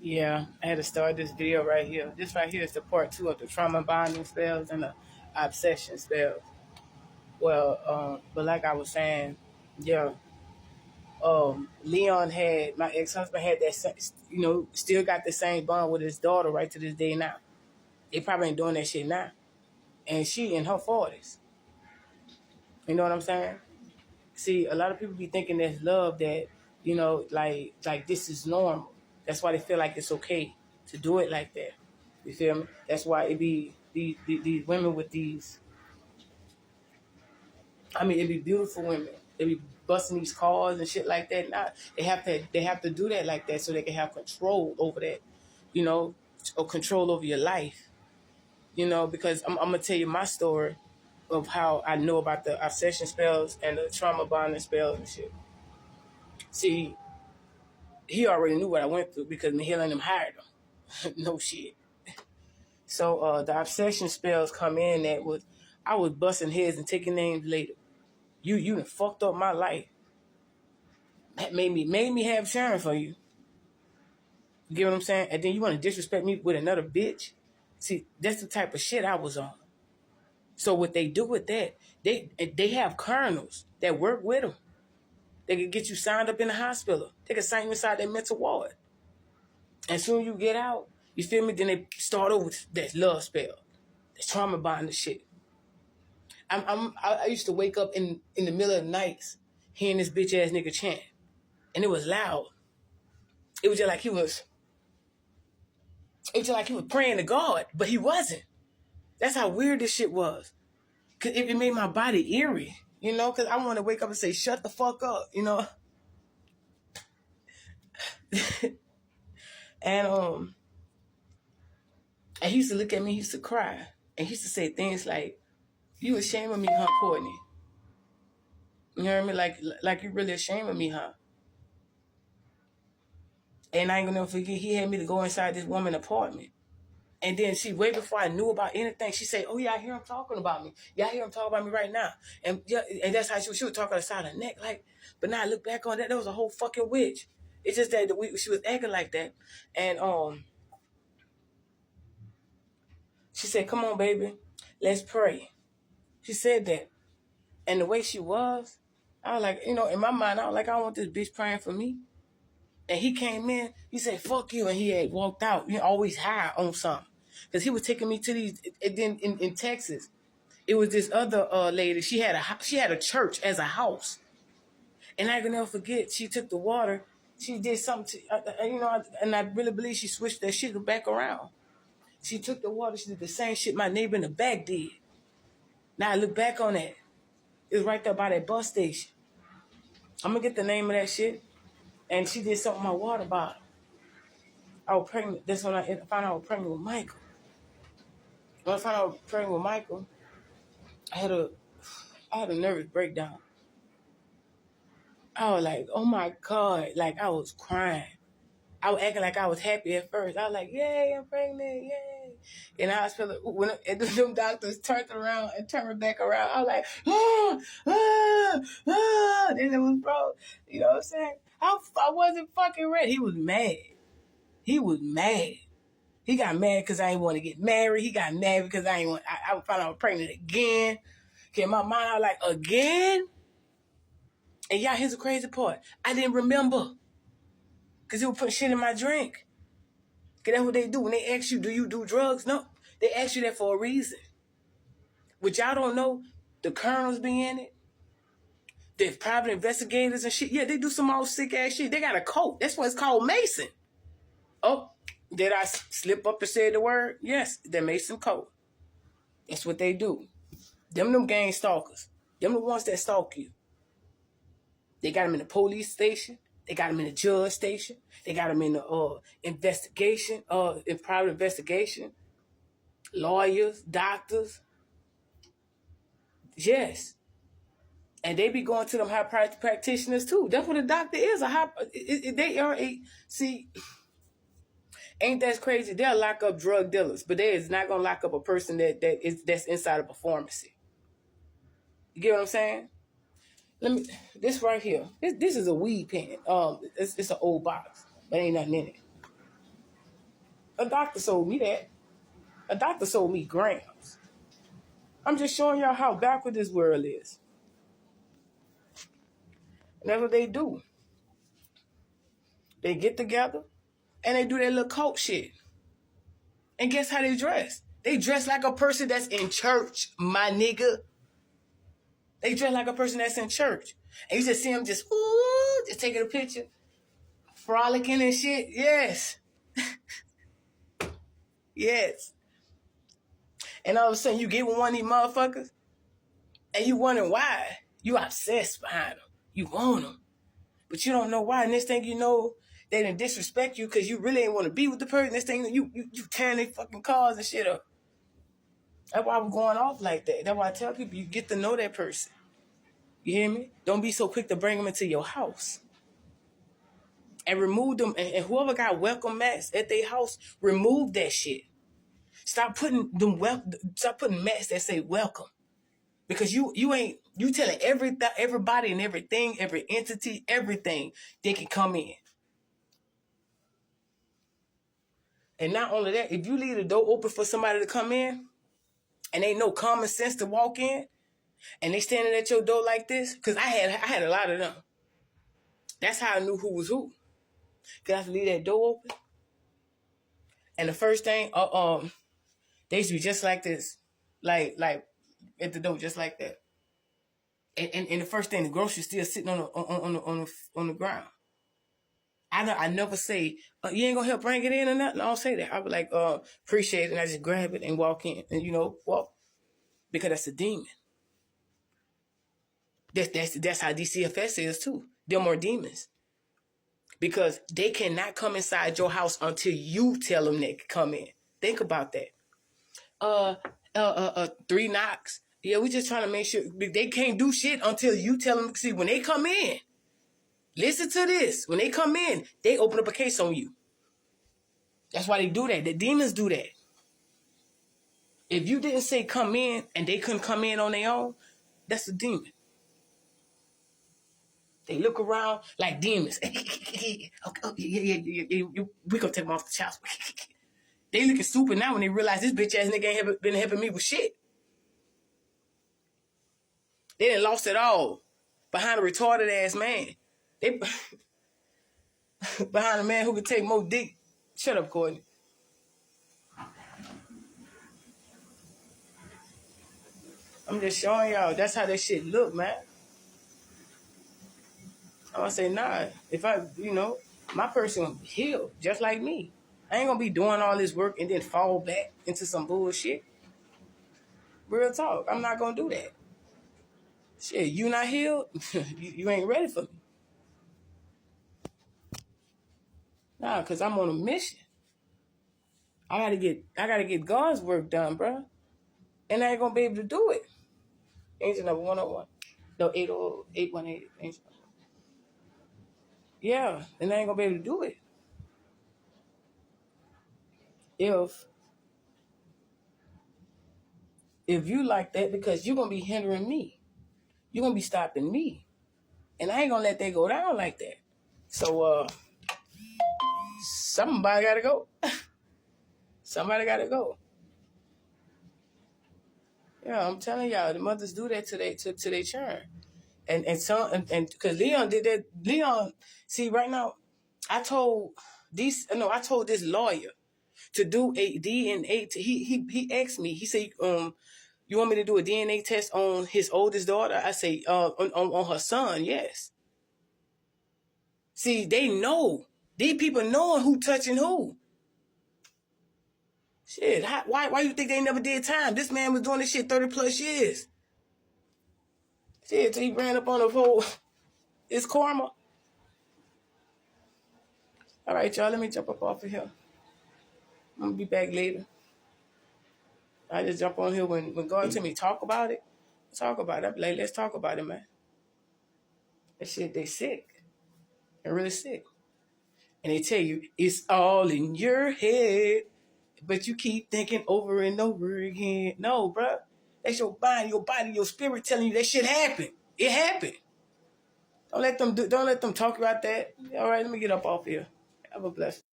Yeah, I had to start this video right here. This right here is the part two of the trauma bonding spells and the obsession spells. Well, but like I was saying, yeah, Leon had my ex-husband had that, still got the same bond with his daughter right to this day now. They probably ain't doing that shit now, and she in her 40s. You know what I'm saying? See, a lot of people be thinking there's love that like this is normal. That's why they feel like it's okay to do it like that. You feel me? That's why it be these women with these. I mean, it be beautiful women. They be busting these cars and shit like that. Now they have to do that like that so they can have control over that, you know, or control over your life. Because I'm gonna tell you my story of how I know about the obsession spells and the trauma bonding spells and shit. See, he already knew what I went through because Mahila and them hired him. No shit. So the obsession spells come in I was busting heads and taking names later. You done fucked up my life. That made me have Sharon for you. You get what I'm saying? And then you want to disrespect me with another bitch? See, that's the type of shit I was on. So what they do with that, they have colonels that work with them. They can get you signed up in the hospital. They can sign you inside their mental ward. And soon you get out, you feel me? Then they start over with that love spell, that trauma bonding shit. I used to wake up in the middle of the nights hearing this bitch ass nigga chant, and it was loud. It was just like he was. It was just like he was praying to God, but he wasn't. That's how weird this shit was. Cause it made my body eerie, Cause I want to wake up and say, "Shut the fuck up," and and he used to look at me, he used to cry, and he used to say things like, "You ashamed of me, huh, Courtney? You hear me? Like you really ashamed of me, huh?" And I ain't gonna never forget, he had me to go inside this woman's apartment. And then way before I knew about anything, she said, "Oh yeah, I hear him talking about me. Yeah, I hear him talking about me right now." And yeah, and that's how she would talk on the side of her neck. Like, but now I look back on that, there was a whole fucking witch. It's just that she was acting like that. And she said, "Come on, baby, let's pray." She said that. And the way she was, I was like, in my mind, I was like, I don't want this bitch praying for me. And he came in, he said, "Fuck you," and he had walked out. Always high on something. Because he was taking me to these, and then in Texas, it was this other lady. She had a church as a house. And I can never forget, she took the water, she did something and I really believe she switched that shit back around. She took the water, she did the same shit my neighbor in the back did. Now I look back on that. It was right there by that bus station. I'm going to get the name of that shit. And she did something with my water bottle. I was pregnant. That's when I found out I was pregnant with Michael. When I found out I was pregnant with Michael, I had a nervous breakdown. I was like, oh my God. Like, I was crying. I was acting like I was happy at first. I was like, "Yay, I'm pregnant, yay." And I was feeling, and them doctors turned around and turned me back around. I was like, "Ah, ah, ah." Then it was, bro, you know what I'm saying? I wasn't fucking ready. He was mad. He was mad. He got mad because I didn't want to get married. He got mad because I found out I was pregnant again. Okay, in my mind, I was like, again? And y'all, here's the crazy part. I didn't remember. Because he was putting shit in my drink. Because that's what they do. When they ask you, do you do drugs? No. They ask you that for a reason. Which y'all don't know, the colonels be in it. The private investigators and shit. Yeah, they do some old sick ass shit. They got a code. That's why it's called Mason. Oh, did I slip up and say the word? Yes, the Mason code. That's what they do. Them gang stalkers. Them the ones that stalk you. They got them in the police station. They got them in the judge station. They got them in the investigation, in private investigation. Lawyers, doctors. Yes. And they be going to them high practitioners too. That's what a doctor is. They are see, ain't that crazy? They'll lock up drug dealers, but they is not gonna lock up a person that's inside of a pharmacy. You get what I'm saying? This right here. This is a weed pen. It's an old box, but ain't nothing in it. A doctor sold me that. A doctor sold me grams. I'm just showing y'all how backward this world is. And that's what they do. They get together and they do their little cult shit. And guess how they dress? They dress like a person that's in church, my nigga. They dress like a person that's in church. And you just see them just, ooh, just taking a picture, frolicking and shit. Yes. Yes. And all of a sudden you get with one of these motherfuckers and you wondering why. You obsessed behind them. You want them. But you don't know why. And this thing you know, they didn't disrespect you because you really ain't want to be with the person. This thing, you tearing their fucking cars and shit up. That's why I'm going off like that. That's why I tell people you get to know that person. You hear me? Don't be so quick to bring them into your house. And remove them. And whoever got welcome mats at their house, remove that shit. Stop putting mats that say welcome. Because you telling everybody and everything, every entity, everything, they can come in. And not only that, if you leave the door open for somebody to come in, and ain't no common sense to walk in, and they standing at your door like this, because I had a lot of them. That's how I knew who was who. Cause I have to leave that door open. And the first thing, they used to be just like this, like at the door, just like that. And the first thing, the grocery still sitting on the ground. I never say, you ain't gonna help bring it in or nothing. I don't say that. I be like, appreciate it, and I just grab it and walk in, and walk, because that's a demon. That's how DCFS is too. Them are demons, because they cannot come inside your house until you tell them they can come in. Think about that. 3 knocks. Yeah, we just trying to make sure they can't do shit until you tell them. See, when they come in. Listen to this. When they come in, they open up a case on you. That's why they do that. The demons do that. If you didn't say come in and they couldn't come in on their own, that's a demon. They look around like demons. Okay, yeah. We gonna take them off the child. They looking stupid now when they realize this bitch ass nigga ain't been helping me with shit. They done lost it all behind a retarded ass man. They behind a man who could take more dick. Shut up, Courtney. I'm just showing y'all. That's how that shit look, man. I'm gonna say, nah. If my person healed just like me. I ain't gonna be doing all this work and then fall back into some bullshit. Real talk. I'm not gonna do that. Shit, you not healed? you ain't ready for me. Nah, cause I'm on a mission. I gotta get God's work done, bro. And I ain't gonna be able to do it. Angel number 101. No, 818. Angel. Yeah, and I ain't gonna be able to do it. If you like that, because you're gonna be hindering me. You're gonna be stopping me. And I ain't gonna let that go down like that. So somebody gotta go. Somebody gotta go. Yeah, I'm telling y'all, the mothers do that to their children. And because Leon did that. Leon, see, right now, I told this lawyer to do a DNA. He asked me. He said, you want me to do a DNA test on his oldest daughter? I say, on her son, yes. See, they know. These people knowing who touching who. Shit, why you think they never did time? This man was doing this shit 30 plus years. Shit, so he ran up on the whole. It's karma. All right, y'all, let me jump up off of here. I'm going to be back later. I just jump on here when God tell me talk about it. Talk about it. I be like, let's talk about it, man. That shit, they sick. They're really sick. And they tell you, it's all in your head. But you keep thinking over and over again. No, bro. That's your body, your spirit telling you that shit happened. It happened. Don't let them talk about that. All right, let me get up off here. Have a blessing.